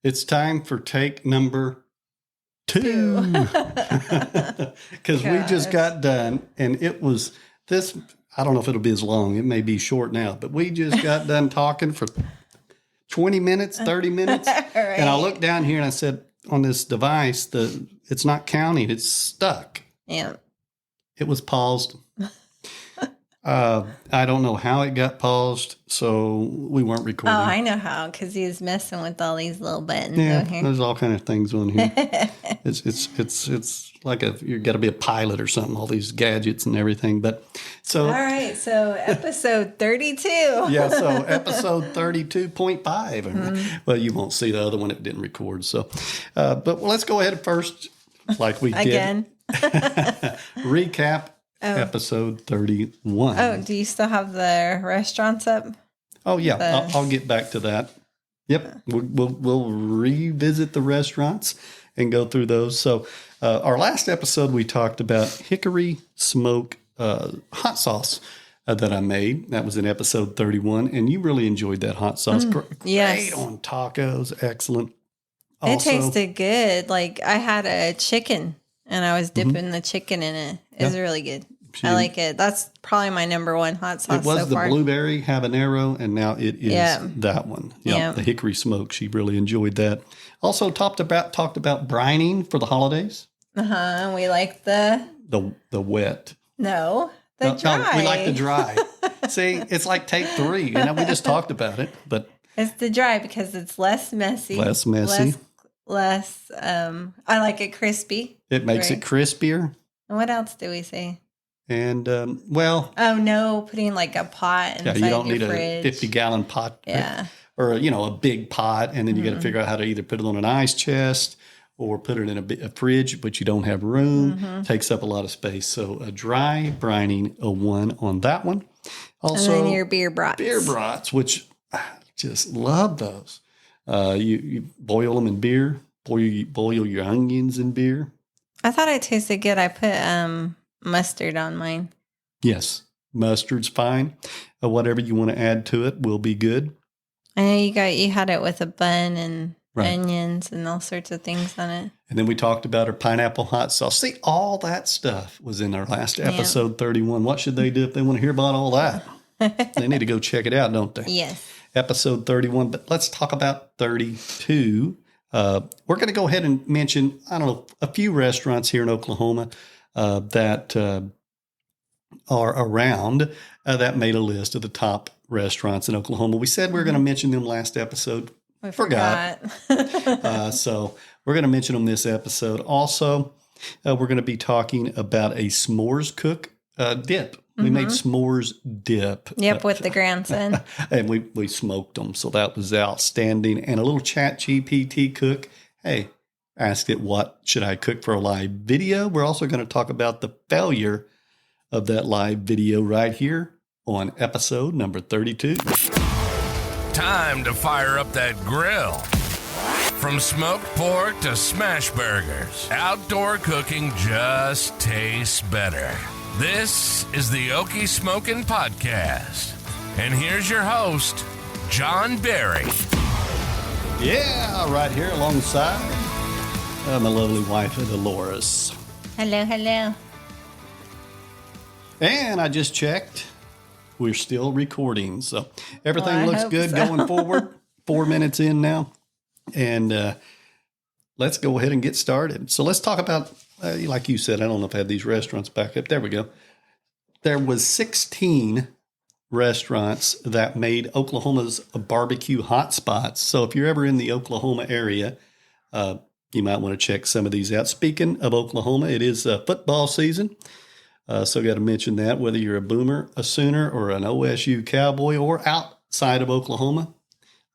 It's time for take number 2. Because we just got done, and it was this. I don't know if it'll be as long. It may be short now, but we just got done talking for 20 minutes, 30 minutes. Right. And I looked down here and I said, on this device, it's not counting. It's stuck. Yeah. It was paused. I don't know how it got paused, so we weren't recording. Oh, I know how, because he was messing with all these little buttons Yeah, over here. there's all kind of things on here. It's like you got to be a pilot or something. All these gadgets and everything. But so All right, so episode 32. yeah, so episode 32.5. Well, you won't see the other one; it didn't record. So, but let's go ahead first, like we Again. recap. Episode 31. Oh, do you still have the restaurants up? Oh yeah, I'll get back to that. Yep, we'll revisit the restaurants and go through those. So our last episode we talked about Hickory Smoke hot sauce that I made. That was in episode 31, and you really enjoyed that hot sauce. Yes. Great on tacos, excellent. It tasted good. Like I had a chicken, and I was dipping the chicken in it. It was really good. I like it. That's probably my number one hot sauce so far. It was the blueberry habanero, and now it is that one. Yeah, the Hickory Smoke. She really enjoyed that. Also talked about brining for the holidays. And we like the wet. No, the dry. No, we like the dry. See, it's like take 3. You know, we just talked about it, but it's the dry because it's less messy. Less messy. Less. I like it crispy. It makes it crispier. And what else do we say? And, oh, no, putting like a pot inside you don't your need fridge. a 50-gallon pot. Yeah. Or, a big pot. And then you got to figure out how to either put it on an ice chest or put it in a fridge, but you don't have room. Takes up a lot of space. So a dry brining, a 1 on that one. Also, and then your beer brats. Beer brats, which I just love those. You boil them in beer. Boil your onions in beer. I thought it tasted good. I put mustard on mine. Yes, mustard's fine. Whatever you want to add to it will be good. I know you had it with a bun and onions and all sorts of things on it. And then we talked about our pineapple hot sauce. See, all that stuff was in our last episode 31. What should they do if they want to hear about all that? They need to go check it out, don't they? Yes. Episode 31. But let's talk about 32. We're going to go ahead and mention, a few restaurants here in Oklahoma that are around that made a list of the top restaurants in Oklahoma. We said we were going to mention them last episode. We forgot. So we're going to mention them this episode. Also, we're going to be talking about a s'mores cook dip. We made s'mores dip. Yep, with the grandson. And we smoked them, so that was outstanding. And a little ChatGPT cook. Hey, asked it, what should I cook for a live video? We're also going to talk about the failure of that live video right here on episode number 32. Time to fire up that grill. From smoked pork to smash burgers, outdoor cooking just tastes better. This is the Okie Smokin Podcast. And here's your host, John Berry. Yeah, right here alongside my lovely wife, Dolores. Hello, hello. And I just checked. We're still recording. So everything looks good going forward. 4 minutes in now. And let's go ahead and get started. So let's talk about, like you said, I don't know if I have these restaurants back up. There we go. There was 16 restaurants that made Oklahoma's barbecue hotspots. So if you're ever in the Oklahoma area, you might want to check some of these out. Speaking of Oklahoma, it is football season. So got to mention that, whether you're a Boomer, a Sooner, or an OSU Cowboy, or outside of Oklahoma,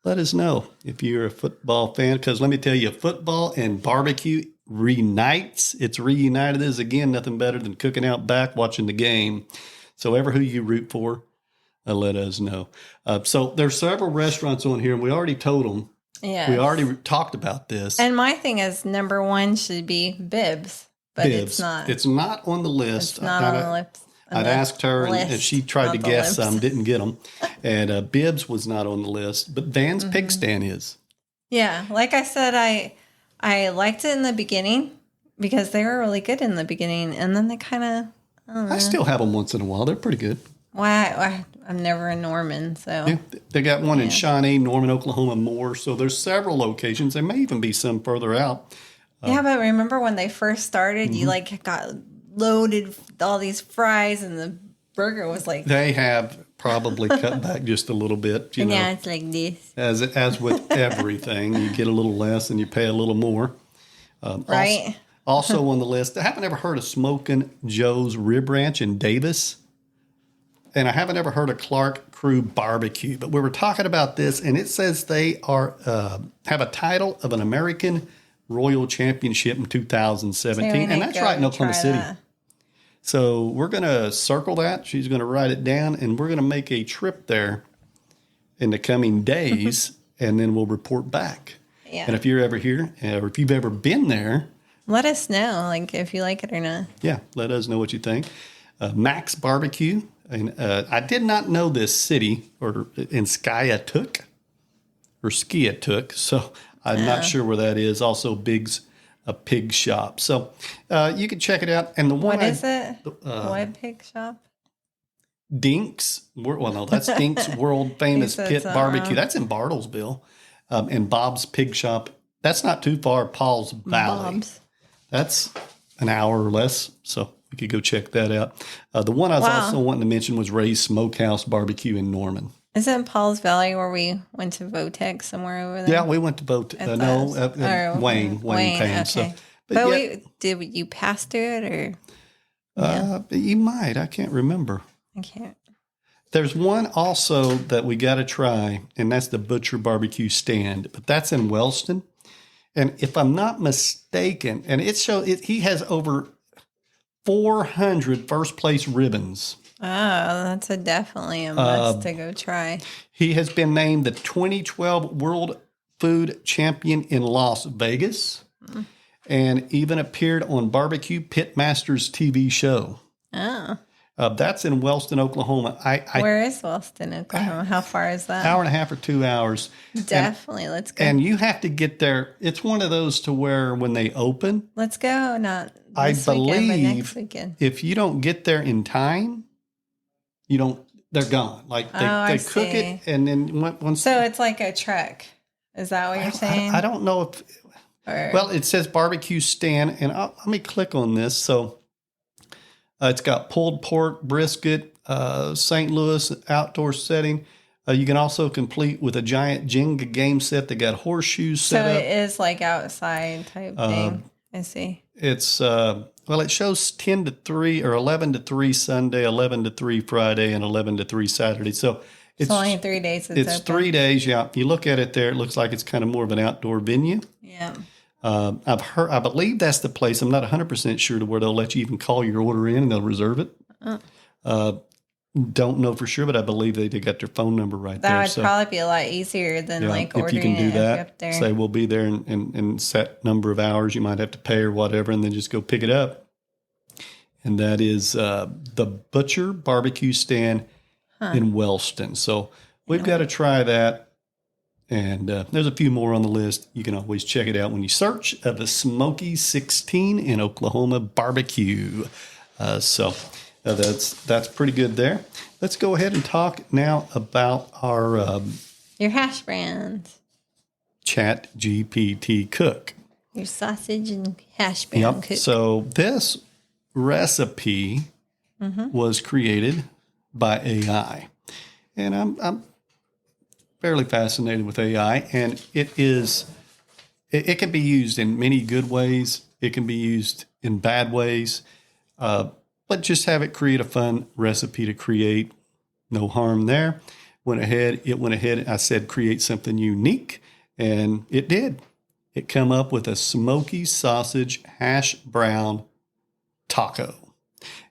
let us know if you're a football fan. Because let me tell you, football and barbecue reunites. It's reunited as again, nothing better than cooking out back, watching the game. So ever who you root for, let us know. So there's several restaurants on here, and we already told them. Yeah, we already talked about this. And my thing is, number 1 should be Bibs. But Bibs. It's not. It's not on the list. It's not on the list. I'd asked her, and she tried to guess some, didn't get them. And Bibs was not on the list, but Van's Pig Stand is. Yeah, like I said, I liked it in the beginning because they were really good in the beginning, and then they kind of, I don't know. I still have them once in a while. They're pretty good. Why? I'm never in Norman, so. Yeah, they got one in Shawnee, Norman, Oklahoma, more. So there's several locations. There may even be some further out. Yeah, but remember when they first started, you like got loaded with all these fries, and the burger was like. They have probably cut back just a little bit. You know, Yeah, it's like this. As with everything, you get a little less and you pay a little more. Right. Also on the list, I haven't ever heard of Smokin' Joe's Rib Ranch in Davis. And I haven't ever heard of Clark Crew Barbecue. But we were talking about this, and it says they are have a title of an American Royal Championship in 2017. And that's right in Oklahoma City. That. So we're going to circle that. She's going to write it down, and we're going to make a trip there in the coming days, and then we'll report back. Yeah. And if you're ever here, or if you've ever been there, let us know, like if you like it or not. Yeah, let us know what you think. Max Barbecue, and I did not know this city or in Skiatook, so I'm not sure where that is. Also, Big's a pig shop, so you can check it out. And the one what is it? What pig shop? Dink's. Well, no, that's Dink's world famous pit barbecue. That's in Bartlesville, and Bob's Pig Shop. That's not too far. Paul's Valley. Bob's. That's an hour or less, so we could go check that out. The one I was also wanting to mention was Ray's Smokehouse Barbecue in Norman. Isn't Paul's Valley where we went to Votex somewhere over there? Yeah, we went to Votex. Wayne Payne. Okay. So, did you pass through it or? You might. I can't remember. I can't. There's one also that we got to try, and that's the Butcher Barbecue Stand, but that's in Wellston. And if I'm not mistaken, and he has over 400 first place ribbons. Oh, that's definitely a must to go try. He has been named the 2012 World Food Champion in Las Vegas, and even appeared on Barbecue Pitmasters TV show. Oh. That's in Wellston, Oklahoma. Where is Wellston, Oklahoma? How far is that? Hour and a half or 2 hours. Definitely. Let's go. And you have to get there. It's one of those to where when they open. Let's go. Not this weekend, but next weekend. If you don't get there in time, they're gone. Like they cook it and then once. So it's like a trek. Is that what you're saying? I don't know if. Well, it says barbecue stand, and let me click on this. So. It's got pulled pork, brisket, St. Louis outdoor setting. You can also complete with a giant Jenga game set that got horseshoes set up. So it is like outside type thing. I see. It's, it shows 10 to 3 or 11 to 3 Sunday, 11 to 3 Friday, and 11 to 3 Saturday. So it's only 3 days. It's open. 3 days, yeah. You look at it there, it looks like it's kind of more of an outdoor venue. Yeah. I believe that's the place. I'm not 100% sure to where they'll let you even call your order in and they'll reserve it. Don't know for sure, but I believe they got their phone number right there. That would probably be a lot easier than ordering if you can do that. Up there. Say we'll be there in set number of hours. You might have to pay or whatever, and then just go pick it up. And that is the Butcher Barbecue Stand in Wellston. So we've got to try that. And there's a few more on the list. You can always check it out when you search the Smoky 16 in Oklahoma barbecue. So that's pretty good there. Let's go ahead and talk now about our your hash browns. ChatGPT cook. Your sausage and hash brown cook. So this recipe was created by AI, and I'm fairly fascinated with AI, and it can be used in many good ways. It can be used in bad ways, but just have it create a fun recipe to create. No harm there. It went ahead. I said create something unique, and it did. It come up with a smoky sausage hash brown taco.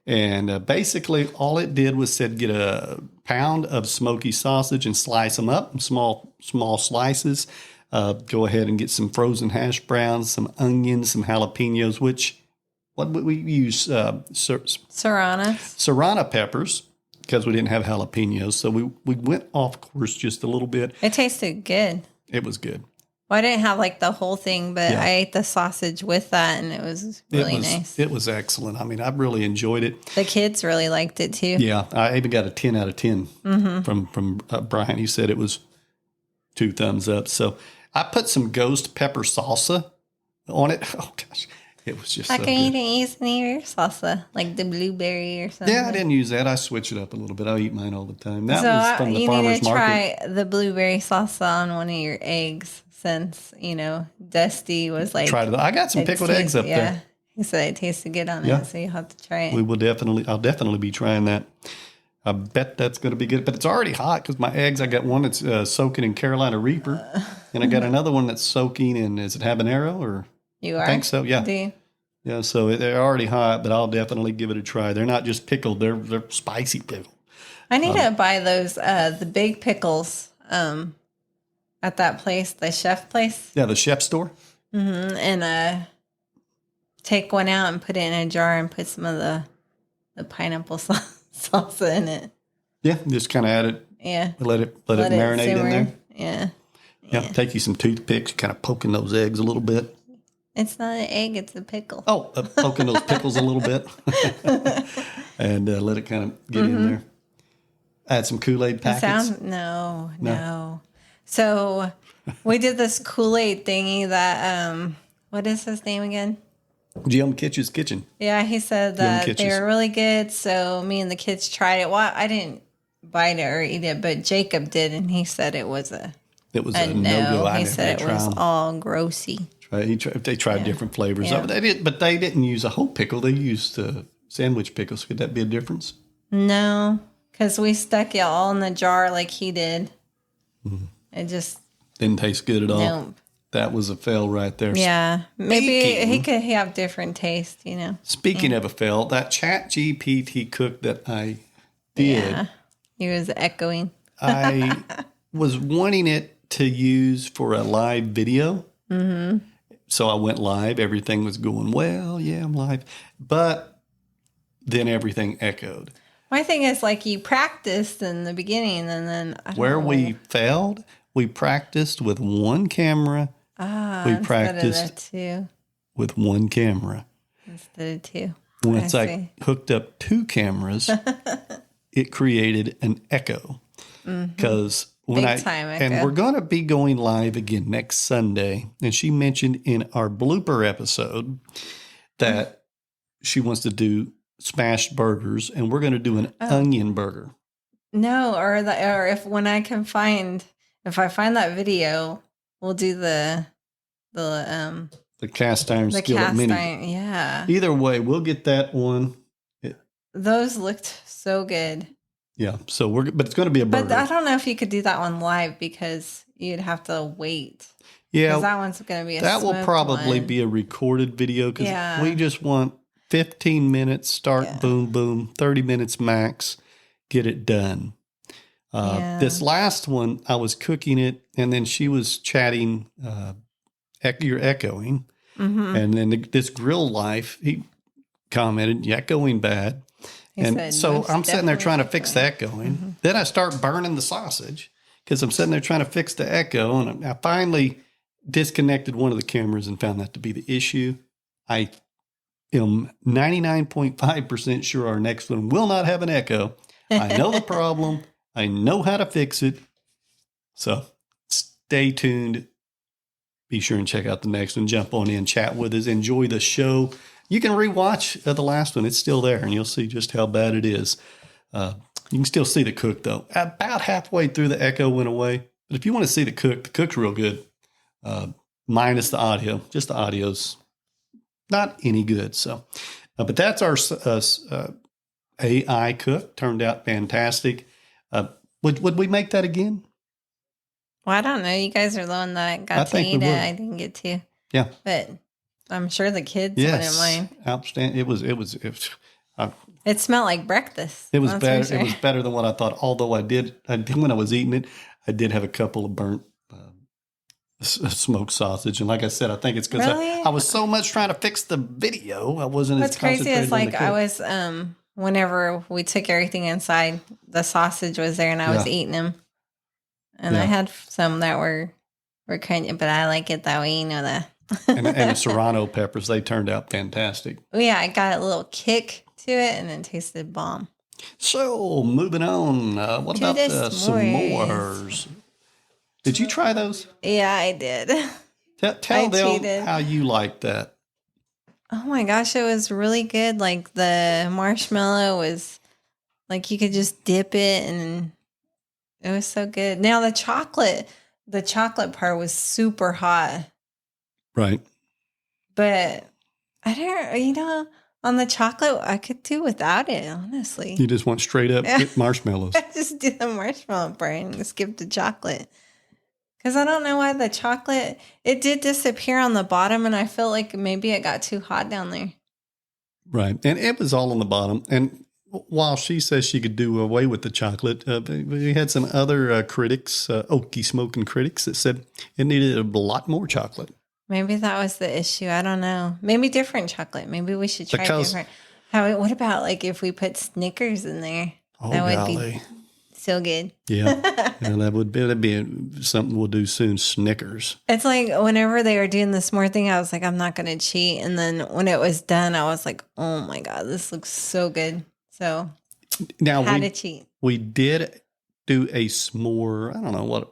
And basically all it did was said get a pound of smoky sausage and slice them up in small slices. Go ahead and get some frozen hash browns, some onions, some jalapenos, what we use? Serrano peppers, because we didn't have jalapenos. So we went off course just a little bit. It tasted good. It was good. Well, I didn't have like the whole thing, but I ate the sausage with that, and it was really nice. It was excellent. I mean, I really enjoyed it. The kids really liked it too. Yeah, I even got a 10 out of 10 from Brian. He said it was 2 thumbs up. So I put some ghost pepper salsa on it. Oh gosh, it was just How so come good. you didn't use any of your salsa, like the blueberry or something? Yeah, I didn't use that. I switch it up a little bit. I eat mine all the time. That So was from the you farmer's need to market. try the blueberry salsa on one of your eggs, since Dusty was like, I got some pickled eggs up there. He said it tasted good on Yeah. it, so you have to try it. I'll definitely be trying that. I bet that's going to be good, but it's already hot because my eggs, I got one that's soaking in Carolina Reaper, and I got another one that's soaking in, is it habanero or? You are? I think so, yeah. Do you? Yeah, so they're already hot, but I'll definitely give it a try. They're not just pickled, they're spicy pickled. I need to buy those, the big pickles at that place, the chef place. Yeah, the chef store. Mm-hmm. And take one out and put it in a jar and put some of the pineapple salsa in it. Yeah, just kind of add it. Yeah. Let it marinate in simmer. there. Yeah. Yeah, take you some toothpicks, kind of poking those eggs a little bit. It's not an egg, it's a pickle. Oh, poking those pickles a little bit. And let it kind of get in there. Add some Kool-Aid packets. No. So we did this Kool-Aid thingy that, what is his name again? Jim Kitch's Kitchen. Yeah, he said that they were really good. So me and the kids tried it. Well, I didn't bite it or eat it, but Jacob did, and he said it was a no-go. He said it was all grossy. They tried different flavors. Yeah. But they didn't use a whole pickle. They used sandwich pickles. Could that be a difference? No, because we stuck it all in the jar like he did. Mm-hmm. It just didn't taste good at all. Nope. That was a fail right there. Yeah, maybe he could have different taste, Speaking of a fail, that ChatGPT cook that I did. Yeah, he was echoing. I was wanting it to use for a live video. Mm-hmm. So I went live. Everything was going well. Yeah, I'm live. But then everything echoed. My thing is, like, you practiced in the beginning, and then we failed, we practiced with one camera. We practiced with one camera. Instead of two. Once I hooked up 2 cameras, it created an echo. Because and we're going to be going live again next Sunday. And she mentioned in our blooper episode that she wants to do smashed burgers, and we're going to do an onion burger. No, or if I find that video, we'll do the cast iron skillet mini. Yeah. Either way, we'll get that one. Those looked so good. Yeah. So but it's going to be a burger. But I don't know if you could do that one live because you'd have to wait. Yeah. Because that one's going to be that will probably be a recorded video because we just want 15 minutes, start, boom, boom, 30 minutes max, get it done. This last one, I was cooking it, and then she was chatting, you're echoing. Mm-hmm. And then this grill life, he commented, echoing bad. So I'm sitting there trying to fix the echoing. Mm-hmm. Then I start burning the sausage because I'm sitting there trying to fix the echo. And I finally disconnected one of the cameras and found that to be the issue. I am 99.5% sure our next one will not have an echo. I know the problem. I know how to fix it. So stay tuned. Be sure and check out the next one. Jump on in, chat with us, enjoy the show. You can rewatch the last one. It's still there, and you'll see just how bad it is. You can still see the cook, though. About halfway through, the echo went away. But if you want to see the cook's real good. Minus the audio. Just the audio's not any good. So, but that's our AI cook. Turned out fantastic. Would we make that again? Well, I don't know. You guys are the one that got to eat it. I didn't get to. Yeah. But I'm sure the kids wouldn't mind. Outstanding. It was it smelled like breakfast. It was better. Sure. It was better than what I thought. Although I did when I was eating it, I did have a couple of burnt smoked sausage. And like I said, I think it's because I was so much trying to fix the video. I wasn't as concentrated. What's crazy is I was, whenever we took everything inside, the sausage was there and I was eating them. And I had some that were We're kind, but I like it that way. You know that. and the serrano peppers, they turned out fantastic. Yeah, I got a little kick to it, and it tasted bomb. So moving on, what about the s'mores? Did you try those? Yeah, I did. Tell them how you like that. Oh my gosh, it was really good. Like the marshmallow was like you could just dip it, and it was so good. Now the chocolate part was super hot. Right. But I don't, on the chocolate, I could do without it, honestly. You just want straight up marshmallows. I just do the marshmallow part and skip the chocolate. Because I don't know why the chocolate, it did disappear on the bottom, and I felt like maybe it got too hot down there. Right. And it was all on the bottom. And while she says she could do away with the chocolate, we had some other critics, Okie smoking critics, that said it needed a lot more chocolate. Maybe that was the issue. I don't know. Maybe different chocolate. Maybe we should try different. What about like if we put Snickers in there? Oh, that would be so good. Yeah. That'd be something we'll do soon. Snickers. It's like whenever they were doing the s'more thing, I was like, I'm not going to cheat. And then when it was done, I was like, oh my God, this looks so good. So now had to cheat. We did do a s'more. I don't know what.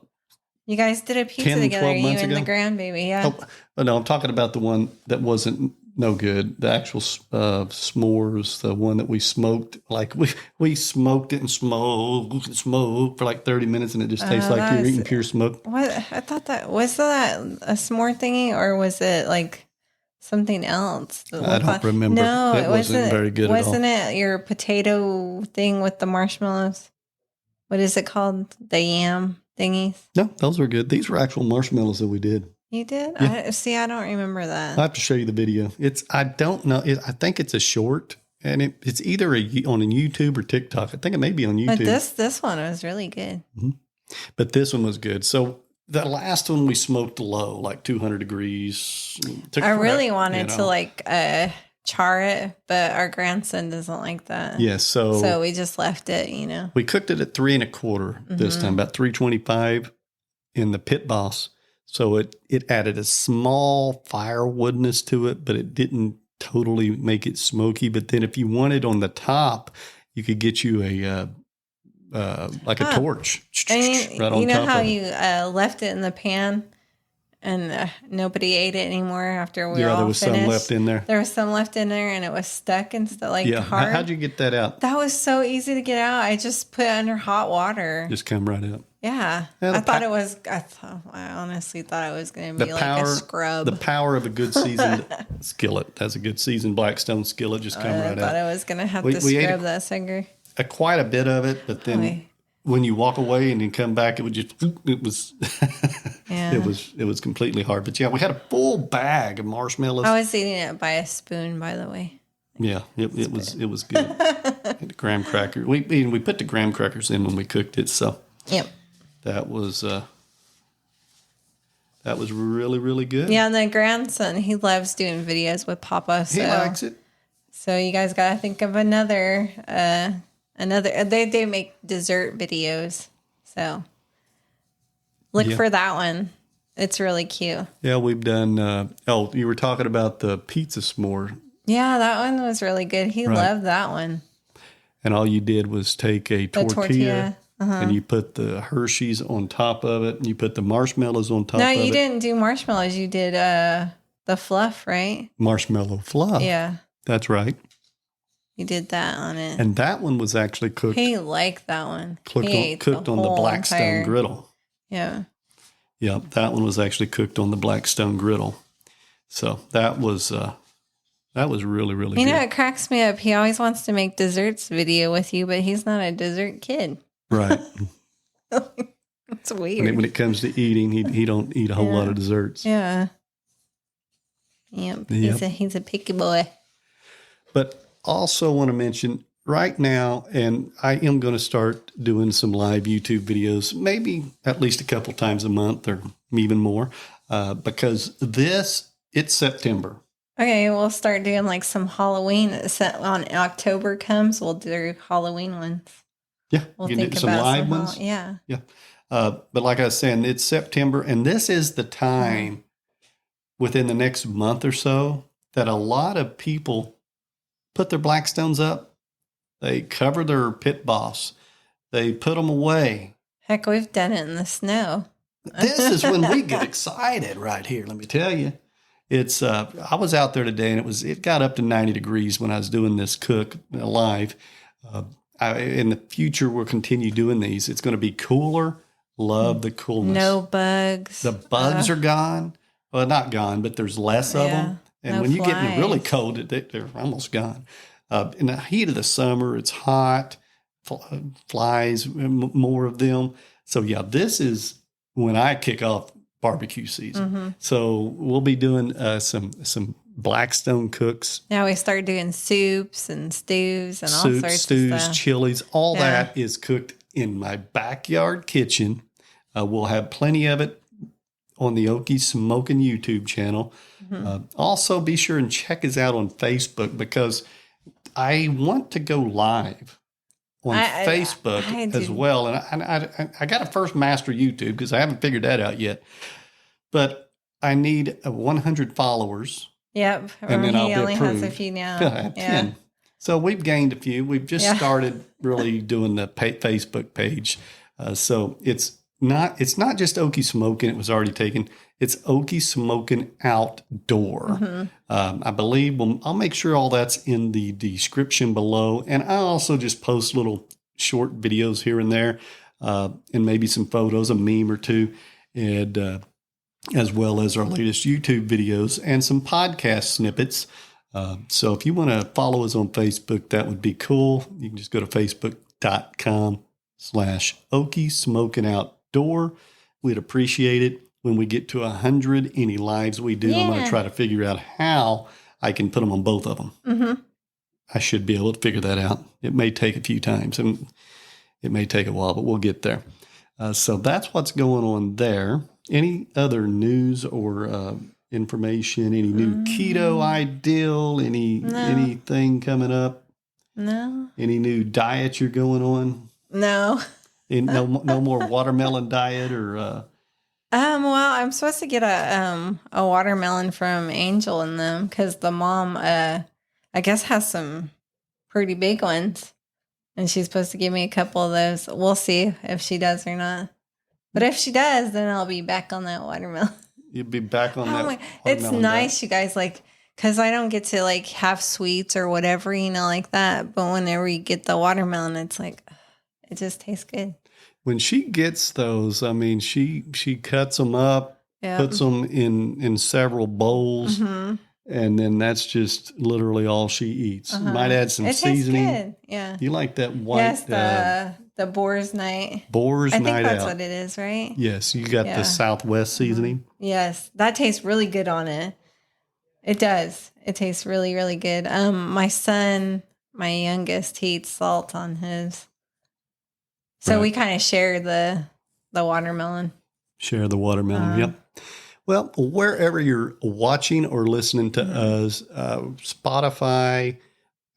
You guys did a pizza 10, together. You ago? and the grandbaby, yeah. Oh, no, I'm talking about the one that wasn't no good. The actual s'mores, the one that we smoked. Like we smoked it and smoked for like 30 minutes, and it just tastes like you're eating pure smoke. What? I thought that was a s'more thingy, or was it like something else? I don't remember. No, it wasn't very good at all. Wasn't it your potato thing with the marshmallows? What is it called? The yam thingies? No, those were good. These were actual marshmallows that we did. You did? Yeah. I don't remember that. I'll have to show you the video. I don't know. I think it's a short, and it's either on YouTube or TikTok. I think it may be on YouTube. But this one was really good. Mm-hmm. But this one was good. So the last one we smoked low, like 200 degrees. I really wanted to like char it, but our grandson doesn't like that. Yes, so we just left it. We cooked it at 3 1/4 this time, about 325 in the pit boss. So it added a small firewoodness to it, but it didn't totally make it smoky. But then if you wanted on the top, you could get you a torch right on top. You know how you left it in the pan and nobody ate it anymore after we were all there was finished? Some left in there. There was some left in there, and it was stuck and stuff hard. How'd you get that out? That was so easy to get out. I just put it under hot water. Just come right out. Yeah. I honestly thought it was going to be like a scrub. The power of a good seasoned skillet. That's a good seasoned Blackstone skillet. Just come right out. I thought I was going to have to scrub that sugar. Quite a bit of it, but then when you walk away and then come back, it was it was completely hard. But yeah, we had a full bag of marshmallows. I was eating it by a spoon, by the way. Yeah, it was good. And the graham cracker. We put the graham crackers in when we cooked it, so yep. That was really, really good. Yeah, and the grandson, he loves doing videos with Papa. So. He likes it. So you guys got to think of another. They make dessert videos. So look for that one. It's really cute. Yeah, we've done. You were talking about the pizza s'more. Yeah, that one was really good. He loved that one. And all you did was take a tortilla. And you put the Hershey's on top of it, and you put the marshmallows on top of it. No, you didn't do marshmallows. You did the fluff, right? Marshmallow fluff. Yeah. That's right. You did that on it. And that one was actually cooked. He liked that one. Cooked on the Blackstone griddle. Yeah. Yeah, that one was actually cooked on the Blackstone griddle. So that was really, really good. You know, it cracks me up. He always wants to make desserts video with you, but he's not a dessert kid. Right. It's weird. When it comes to eating, he don't eat a whole lot of desserts. Yeah. Yep. He's a picky boy. But also want to mention right now, and I am going to start doing some live YouTube videos, maybe at least a couple times a month or even more, because it's September. Okay, we'll start doing like some Halloween. On October comes, we'll do Halloween ones. Yeah, we'll you think do some about live ones. Yeah. Yeah. But like I was saying, it's September, and this is the time within the next month or so that a lot of people put their Blackstones up. They cover their pit boss. They put them away. Heck, we've done it in the snow. This is when we get excited right here. Let me tell you, it's. I was out there today, and it got up to 90 degrees when I was doing this cook live. In the future, we'll continue doing these. It's going to be cooler. Love the coolness. No bugs. The bugs are gone. Well, not gone, but there's less of them. And no when you flies. get really cold, they're almost gone. In the heat of the summer, it's hot. Flies, more of them. So yeah, this is when I kick off barbecue season. So we'll be doing some Blackstone cooks. Now we start doing soups and stews and all sorts stews, of stuff. chilies, all that is cooked in my backyard kitchen. We'll have plenty of it on the Okie Smokin YouTube channel. Also, be sure and check us out on Facebook because I want to go live on Facebook as well. And I got to first master YouTube because I haven't figured that out yet. But I need 100 followers. Yep. And then I'll be only approved. has a few now. I have 10. So we've gained a few. We've just started really doing the Facebook page. So it's not just Okie Smokin. It was already taken. It's Okie Smokin Outdoor. I believe I'll make sure all that's in the description below. And I also just post little short videos here and there, and maybe some photos, a meme or two, and as well as our latest YouTube videos and some podcast snippets. So if you want to follow us on Facebook, that would be cool. You can just go to facebook.com/Okie Smokin Outdoor. We'd appreciate it. When we get to 100, any lives we do, I'm going to try to figure out how I can put them on both of them. I should be able to figure that out. It may take a few times and it may take a while, but we'll get there. So that's what's going on there. Any other news or information? Any new keto ideal? Anything coming up? No. Any new diet you're going on? No. No more watermelon diet or. Well, I'm supposed to get a watermelon from Angel and them because the mom, I guess, has some pretty big ones, and she's supposed to give me a couple of those. We'll see if she does or not. But if she does, then I'll be back on that watermelon. You'll be back on that. It's nice, you guys, because I don't get to have sweets or whatever, like that. But whenever you get the watermelon, it's it just tastes good. When she gets those, I mean, she cuts them up, puts them in several bowls, and then that's just literally all she eats. Might add some seasoning. Tastes good. Yeah. You like that white? Yes, the Boar's Night. Boar's Night Out. I think that's what it is, right? Yes, you got the Southwest seasoning. Yes, that tastes really good on it. It does. It tastes really, really good. My son, my youngest, he eats salt on his. So we kind of share the watermelon. Share the watermelon, yep. Well, wherever you're watching or listening to us, Spotify,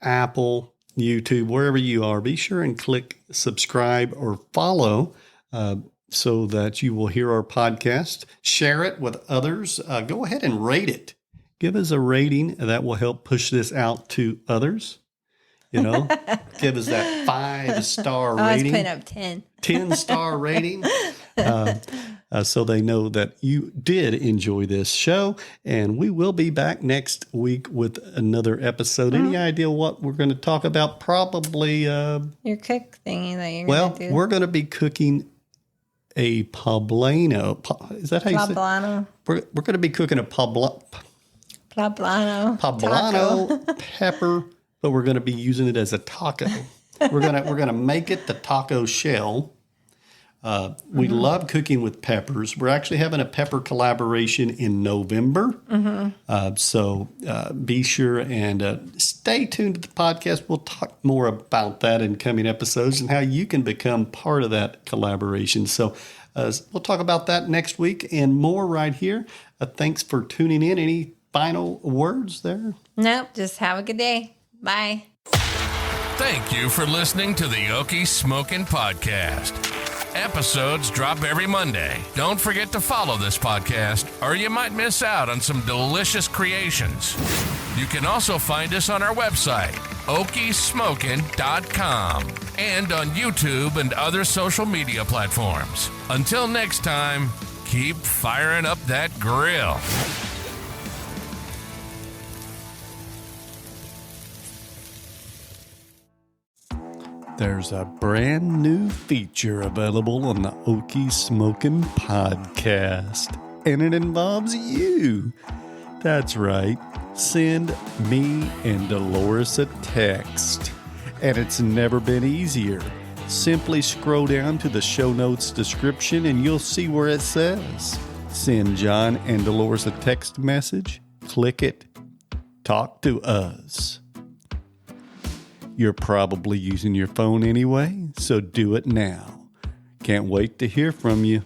Apple, YouTube, wherever you are, be sure and click subscribe or follow so that you will hear our podcast. Share it with others. Go ahead and rate it. Give us a rating. That will help push this out to others. Give us that 5-star rating. I was putting up 10. 10-star rating. So they know that you did enjoy this show. And we will be back next week with another episode. Any idea what we're going to talk about? Probably your cook thingy that you're going to do. Well, we're going to be cooking a poblano. Is that how you say it? Poblano. We're going to be cooking a poblano pepper. But we're going to be using it as a taco. We're gonna make it the taco shell. We love cooking with peppers. We're actually having a pepper collaboration in November. So be sure and stay tuned to the podcast. We'll talk more about that in coming episodes and how you can become part of that collaboration. So we'll talk about that next week and more right here. Thanks for tuning in. Any final words there? Nope. Just have a good day. Bye. Thank you for listening to the Okie Smokin Podcast. Episodes drop every Monday. Don't forget to follow this podcast, or you might miss out on some delicious creations. You can also find us on our website, okiesmokin.com, and on YouTube and other social media platforms. Until next time, keep firing up that grill. There's a brand new feature available on the Okie Smokin podcast, and it involves you. That's right. Send me and Dolores a text, and it's never been easier. Simply scroll down to the show notes description and you'll see where it says send John and Dolores a text message. Click it. Talk to us. You're probably using your phone anyway, so do it now. Can't wait to hear from you.